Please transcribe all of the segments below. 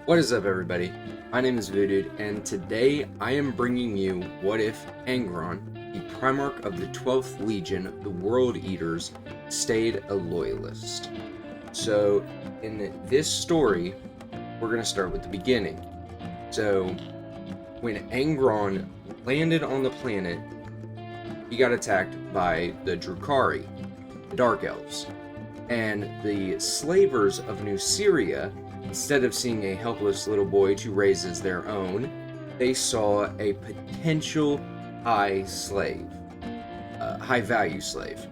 What is up, everybody? My name is Voodoo, and today I am bringing you What If Angron, the Primarch of the 12th Legion, the World Eaters, stayed a Loyalist. So, in this story, we're going to start with the beginning. So, when Angron landed on the planet, he got attacked by the Drukhari, the Dark Elves, and the slavers of Nuceria, instead of seeing a helpless little boy to raise as their own, they saw a potential high value slave.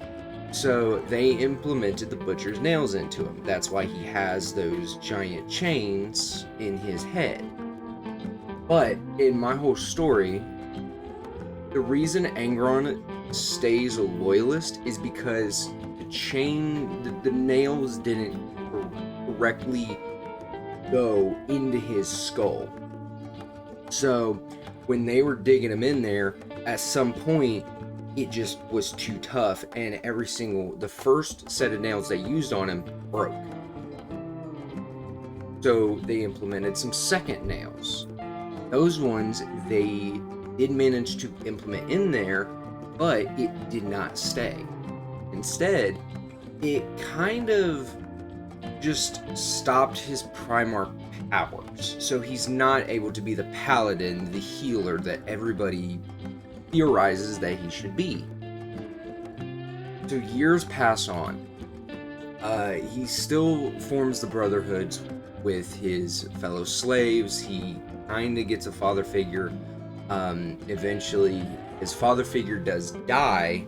So they implemented the butcher's nails into him. That's why he has those giant chains in his head. But in my whole story, the reason Angron stays a loyalist is because the nails didn't correctly go into his skull. So when they were digging him in there, at some point it just was too tough, and the first set of nails they used on him broke. So they implemented some second nails. Those ones they did manage to implement in there, but it did not stay. Instead, it kind of just stopped his Primarch powers. So he's not able to be the paladin, the healer that everybody theorizes that he should be. So years pass on. He still forms the brotherhoods with his fellow slaves. He kind of gets a father figure. Eventually, his father figure does die,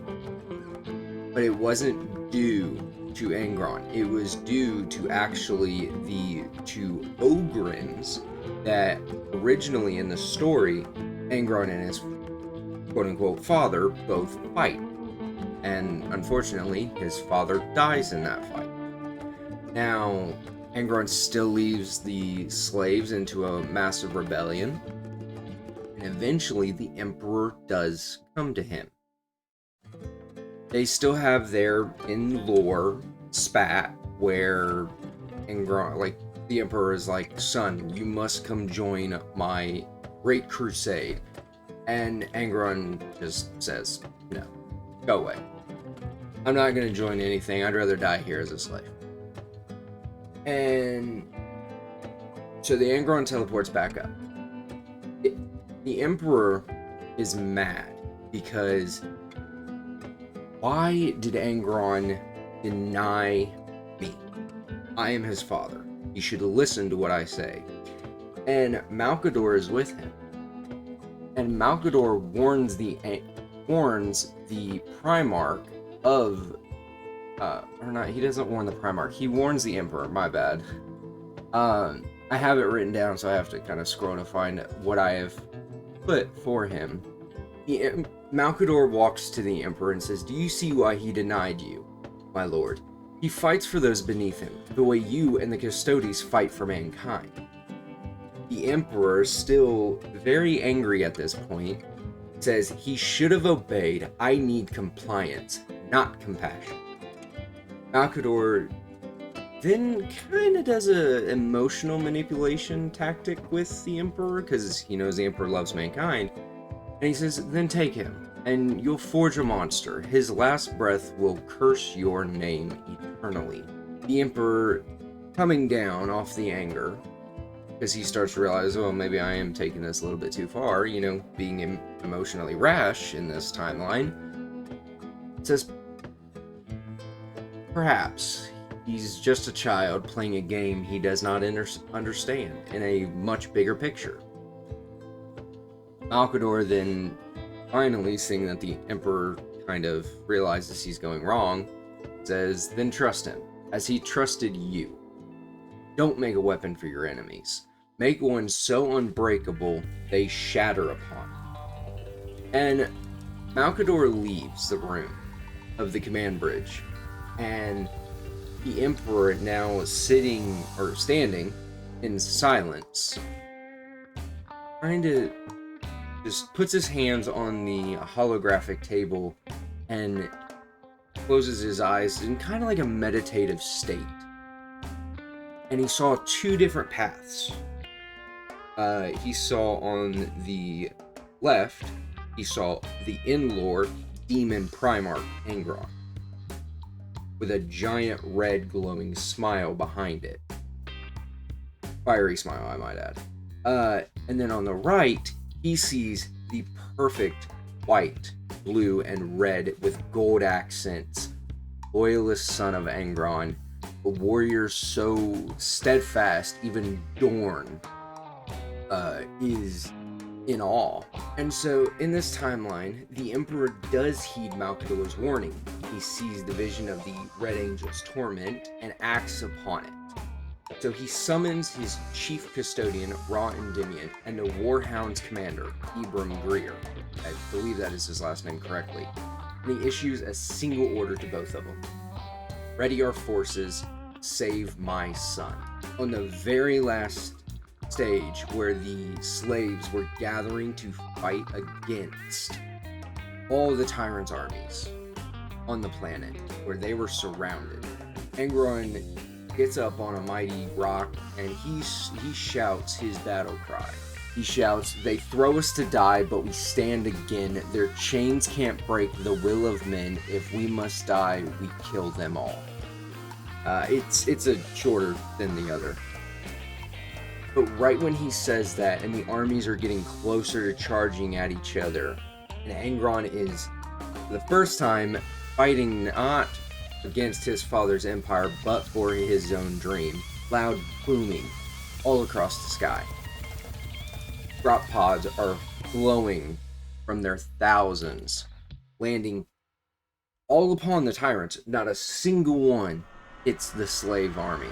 but it wasn't due to Angron. It was due to actually the two Ogrins that originally in the story, Angron and his quote-unquote father both fight. And unfortunately, his father dies in that fight. Now, Angron still leaves the slaves into a massive rebellion, and eventually the Emperor does come to him. They still have their, in lore, spat where Angron, like, the Emperor is like, son, you must come join my great crusade. And Angron just says, no, go away. I'm not going to join anything. I'd rather die here as a slave. And so the Angron teleports back up. The Emperor is mad because why did Angron deny me? I am his father. He should listen to what I say. And Malcador is with him. And Malcador warns the Primarch of or not, he doesn't warn the Primarch. He warns the Emperor, my bad. I have it written down, so I have to kind of scroll to find what I have put for him. Malcador walks to the Emperor and says, do you see why he denied you, my lord? He fights for those beneath him, the way you and the Custodes fight for mankind. The Emperor, still very angry at this point, says he should have obeyed. I need compliance, not compassion. Malcador then kind of does a emotional manipulation tactic with the Emperor, because he knows the Emperor loves mankind. And he says, then take him, and you'll forge a monster. His last breath will curse your name eternally. The Emperor, coming down off the anger, because he starts to realize, oh, maybe I am taking this a little bit too far, being emotionally rash in this timeline, says, perhaps he's just a child playing a game he does not understand in a much bigger picture. Malcador then, finally seeing that the Emperor kind of realizes he's going wrong, says, then trust him, as he trusted you. Don't make a weapon for your enemies. Make one so unbreakable they shatter upon. And Malcador leaves the room of the command bridge, and the Emperor, now standing in silence, kind of just puts his hands on the holographic table and closes his eyes in kind of like a meditative state. And he saw two different paths. He saw on the left, he saw the in-lore demon Primarch Angron, with a giant red glowing smile behind it. Fiery smile, I might add. And then on the right, he sees the perfect white, blue, and red with gold accents Loyalist son of Angron, a warrior so steadfast, even Dorn is in awe. And so, in this timeline, the Emperor does heed Malcador's warning. He sees the vision of the Red Angel's torment and acts upon it. So he summons his chief custodian, Ra Endymion, and the War Hounds commander, Ibram Greer. I believe that is his last name correctly. And he issues a single order to both of them. Ready our forces, save my son. On the very last stage where the slaves were gathering to fight against all the tyrant's armies on the planet, where they were surrounded, Angron gets up on a mighty rock and he shouts his battle cry. He shouts, "They throw us to die, but we stand again. Their chains can't break the will of men. If we must die, we kill them all." It's a shorter than the other. But right when he says that, and the armies are getting closer to charging at each other, and Angron is, for the first time, fighting not against his father's empire, but for his own dream. Loud booming all across the sky. Drop pods are flowing from their thousands, landing all upon the tyrants. Not a single one hits the slave army,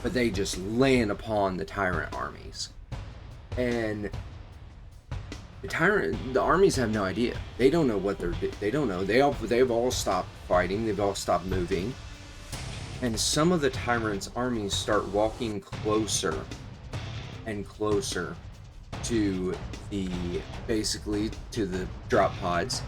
but they just land upon the tyrant armies. And the armies have no idea. They don't know what they don't know. They've all stopped fighting. They've all stopped moving. And some of the tyrants' armies start walking closer and closer to the drop pods.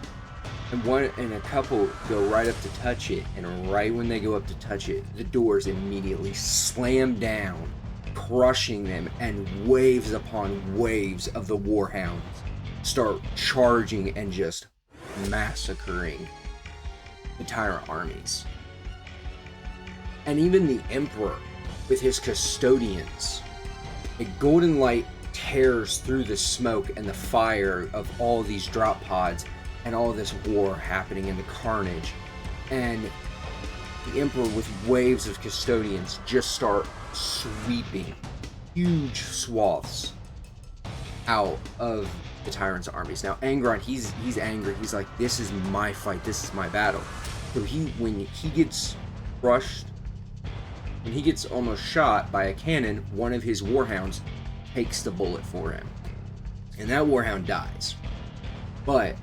And a couple go right up to touch it, and right when they go up to touch it, the doors immediately slam down, crushing them, and waves upon waves of the War Hounds start charging and just massacring the tyrant armies. And even the Emperor, with his custodians, a golden light tears through the smoke and the fire of all these drop pods and all this war happening and the carnage. And the Emperor, with waves of custodians, just start sweeping huge swaths out of the tyrant's armies. Now Angron, he's angry. He's like, this is my fight. This is my battle. So when he gets crushed, when he gets almost shot by a cannon, one of his warhounds takes the bullet for him, and that warhound dies. But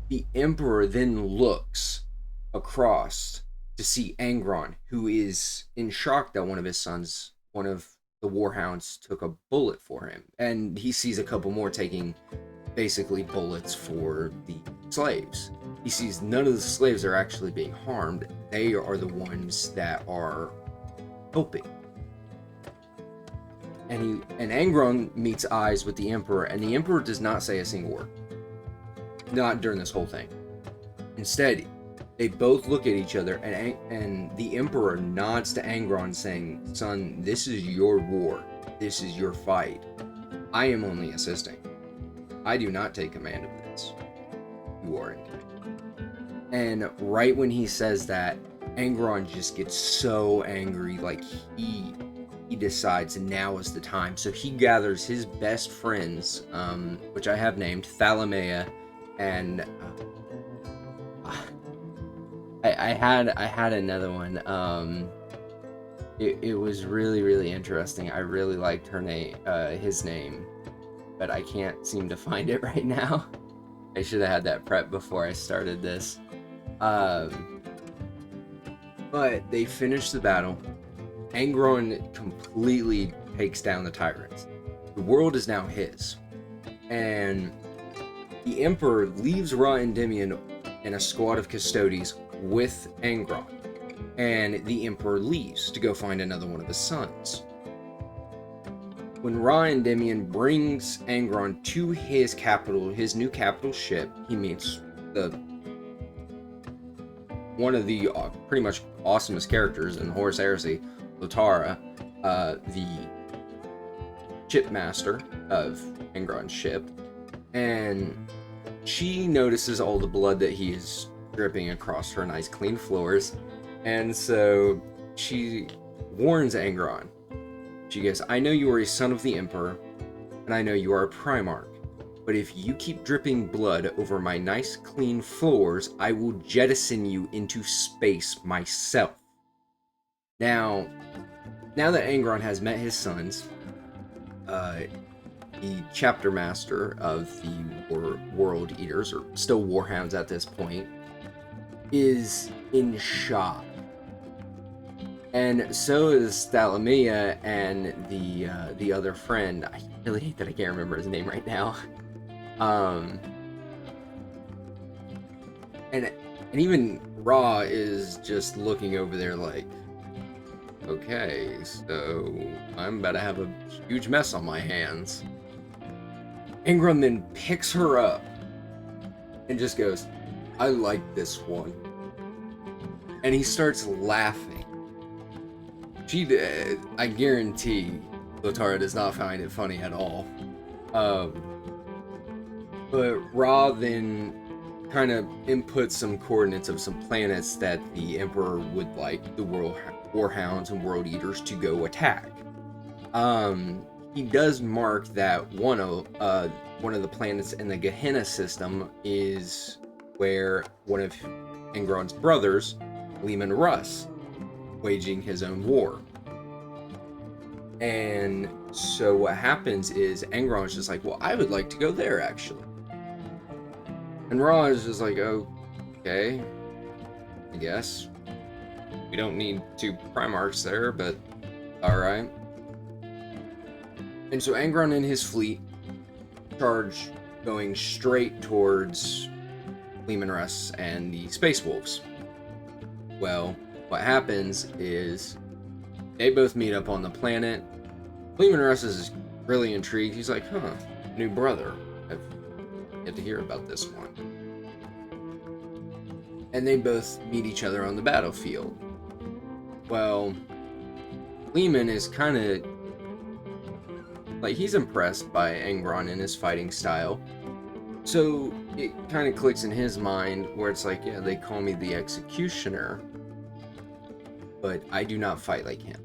the Emperor then looks across to see Angron, who is in shock that one of the warhounds took a bullet for him. And he sees a couple more taking basically bullets for the slaves. He sees none of the slaves are actually being harmed. They are the ones that are helping. And Angron meets eyes with the Emperor, and the Emperor does not say a single word. Not during this whole thing. Instead, they both look at each other, and the Emperor nods to Angron, saying, "Son, this is your war. This is your fight. I am only assisting. I do not take command of this. You are in command." And right when he says that, Angron just gets so angry, like he decides now is the time. So he gathers his best friends, which I have named Thalamea, and I had another one. It was really, really interesting. I really liked her name, his name, but I can't seem to find it right now. I should have had that prep before I started this. But they finish the battle. Angron completely takes down the tyrants. The world is now his. And the Emperor leaves Ra Endymion and a squad of custodies with Angron. And the Emperor leaves to go find another one of his sons. When Ra Endymion brings Angron to his capital, his new capital ship, he meets one of the pretty much awesomest characters in the Horus Heresy, Lotara, the shipmaster of Angron's ship, and she notices all the blood that he's dripping across her nice clean floors, and so she warns Angron. She goes, I know you are a son of the Emperor, and I know you are a Primarch, but if you keep dripping blood over my nice clean floors, I will jettison you into space myself. Now that Angron has met his sons, the chapter master of the World Eaters, or still War Hounds at this point, is in shock. And so is Thalamea and the other friend. I really hate that I can't remember his name right now. And even Ra is just looking over there like, okay, so I'm about to have a huge mess on my hands. Angron then picks her up and just goes, I like this one. And he starts laughing. I guarantee Lotara does not find it funny at all. But Ra then kind of inputs some coordinates of some planets that the Emperor would like the War Hounds and World Eaters to go attack. He does mark that one of the planets in the Gehenna system is where one of Angron's brothers, Leman Russ, waging his own war. And so what happens is Angron's just like, well, I would like to go there actually. And Ra is just like, oh, okay, I guess. We don't need 2 Primarchs there, but alright. And so Angron and his fleet charge going straight towards Leman Russ and the Space Wolves. Well, what happens is they both meet up on the planet. Leman Russ is really intrigued. He's like, huh, new brother. I've yet to hear about this one. And they both meet each other on the battlefield. Well, Leman is kind of like, he's impressed by Angron and his fighting style. So it kind of clicks in his mind where it's like, yeah, they call me the Executioner, but I do not fight like him.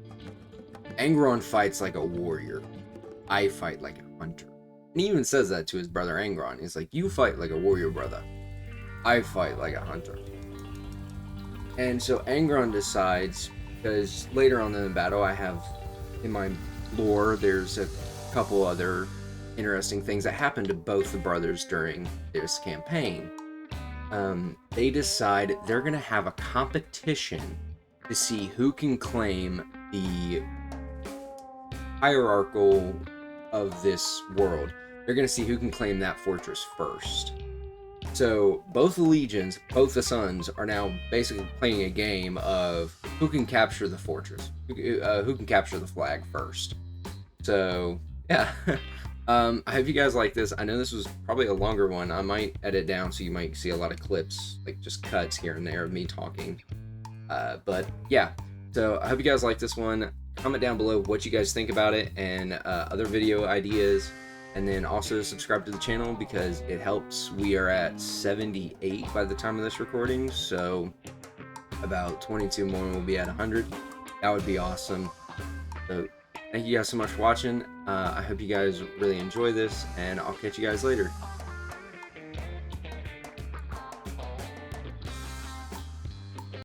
Angron fights like a warrior. I fight like a hunter. And he even says that to his brother Angron. He's like, you fight like a warrior, brother. I fight like a hunter. And so Angron decides, because later on in the battle, I have in my lore, there's a couple other interesting things that happened to both the brothers during this campaign. They decide they're going to have a competition to see who can claim the hierarchical of this world. They're going to see who can claim that fortress first. So both the legions, both the sons, are now basically playing a game of who can capture the fortress, who can capture the flag first. So yeah, I hope you guys like this. I know this was probably a longer one. I might edit down so you might see a lot of clips, like just cuts here and there of me talking. But yeah, so I hope you guys like this one. Comment down below what you guys think about it and other video ideas. And then also subscribe to the channel because it helps. We are at 78 by the time of this recording, so about 22 more will be at 100. That would be awesome. So thank you guys so much for watching. I hope you guys really enjoy this, and I'll catch you guys later.